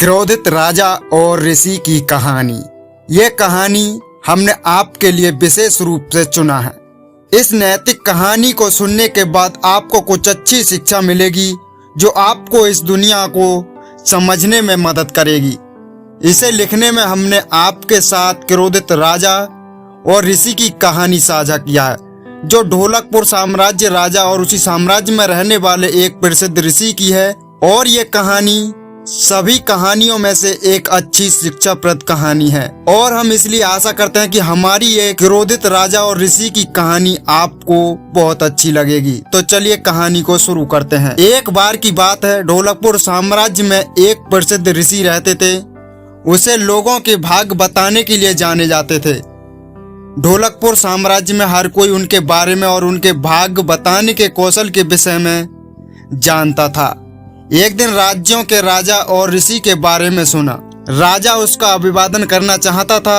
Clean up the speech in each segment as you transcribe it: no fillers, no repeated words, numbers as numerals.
क्रोधित राजा और ऋषि की कहानी। ये कहानी हमने आपके लिए विशेष रूप से चुना है। इस नैतिक कहानी को सुनने के बाद आपको कुछ अच्छी शिक्षा मिलेगी जो आपको इस दुनिया को समझने में मदद करेगी। इसे लिखने में हमने आपके साथ क्रोधित राजा और ऋषि की कहानी साझा किया है, जो ढोलकपुर साम्राज्य राजा और उसी साम्राज्य में रहने वाले एक प्रसिद्ध ऋषि की है। और ये कहानी सभी कहानियों में से एक अच्छी शिक्षाप्रद कहानी है और हम इसलिए आशा करते हैं कि हमारी ये क्रोधित राजा और ऋषि की कहानी आपको बहुत अच्छी लगेगी। तो चलिए कहानी को शुरू करते हैं। एक बार की बात है, ढोलकपुर साम्राज्य में एक प्रसिद्ध ऋषि रहते थे। उसे लोगों के भाग्य बताने के लिए जाने जाते थे। ढोलकपुर साम्राज्य में हर कोई उनके बारे में और उनके भाग्य बताने के कौशल के विषय में जानता था। एक दिन राज्यों के राजा और ऋषि के बारे में सुना। राजा उसका अभिवादन करना चाहता था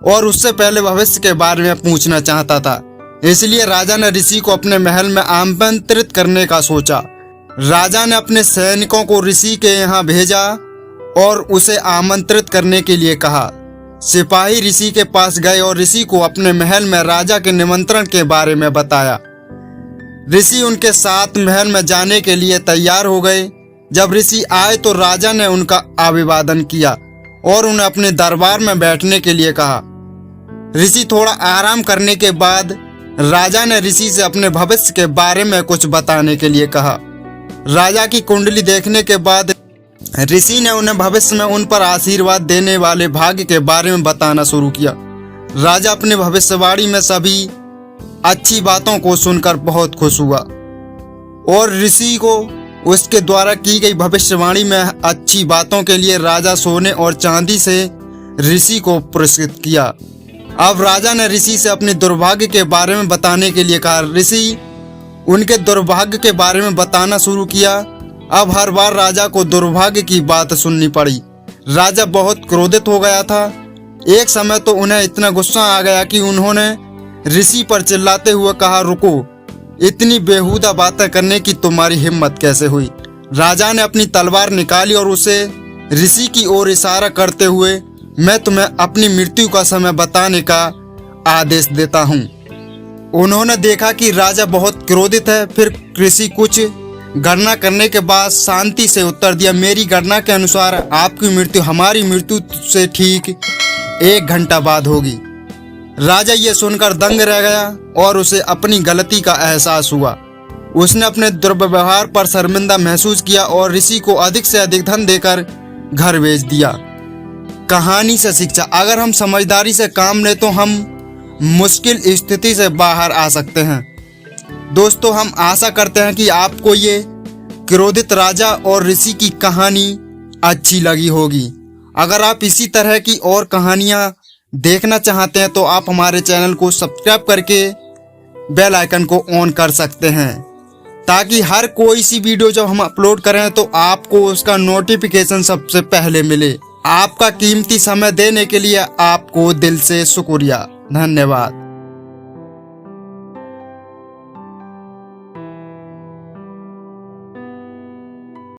और उससे पहले भविष्य के बारे में पूछना चाहता था। इसलिए राजा ने ऋषि को अपने महल में आमंत्रित करने का सोचा। राजा ने अपने सैनिकों को ऋषि के यहाँ भेजा और उसे आमंत्रित करने के लिए कहा। सिपाही ऋषि के पास गए और ऋषि को अपने महल में राजा के निमंत्रण के बारे में बताया। ऋषि उनके साथ महल में जाने के लिए तैयार हो गए। जब ऋषि आए तो राजा ने उनका अभिवादन किया और उन्हें अपने दरबार में बैठने के लिए कहा। ऋषि थोड़ा आराम करने के बाद राजा ने ऋषि से अपने भविष्य के बारे में कुछ बताने के लिए कहा। राजा की कुंडली देखने के बाद ऋषि ने उन्हें भविष्य में उन पर आशीर्वाद देने वाले भाग्य के बारे में बताना शुरू किया। राजा अपनी भविष्यवाणी में सभी अच्छी बातों को सुनकर बहुत खुश हुआ और ऋषि को उसके द्वारा की गई भविष्यवाणी में अच्छी बातों के लिए राजा सोने और चांदी से ऋषि को पुरस्कृत किया। अब राजा ने ऋषि से अपने दुर्भाग्य के बारे में बताने के लिए कहा। ऋषि उनके दुर्भाग्य के बारे में बताना शुरू किया। अब हर बार राजा को दुर्भाग्य की बात सुननी पड़ी। राजा बहुत क्रोधित हो गया था। एक समय तो उन्हें इतना गुस्सा आ गया कि उन्होंने ऋषि पर चिल्लाते हुए कहा, रुको, इतनी बेहुदा बातें करने की तुम्हारी हिम्मत कैसे हुई। राजा ने अपनी तलवार निकाली और उसे ऋषि की ओर इशारा करते हुए, मैं तुम्हें अपनी मृत्यु का समय बताने का आदेश देता हूँ। उन्होंने देखा कि राजा बहुत क्रोधित है। फिर ऋषि कुछ गणना करने के बाद शांति से उत्तर दिया, मेरी गणना के अनुसार आपकी मृत्यु हमारी मृत्यु से ठीक 1 घंटा बाद होगी। राजा ये सुनकर दंग रह गया और उसे अपनी गलती का एहसास हुआ। उसने अपने दुर्व्यवहार पर शर्मिंदा महसूस किया और ऋषि को अधिक से अधिक धन देकर घर भेज दिया। कहानी से शिक्षा, अगर हम समझदारी से काम लें तो हम मुश्किल स्थिति से बाहर आ सकते हैं। दोस्तों, हम आशा करते हैं कि आपको ये क्रोधित राजा और ऋषि की कहानी अच्छी लगी होगी। अगर आप इसी तरह की और कहानियाँ देखना चाहते हैं तो आप हमारे चैनल को सब्सक्राइब करके बेल आइकन को ऑन कर सकते हैं, ताकि हर कोई सी वीडियो जब हम अपलोड करें तो आपको उसका नोटिफिकेशन सबसे पहले मिले। आपका कीमती समय देने के लिए आपको दिल से शुक्रिया। धन्यवाद।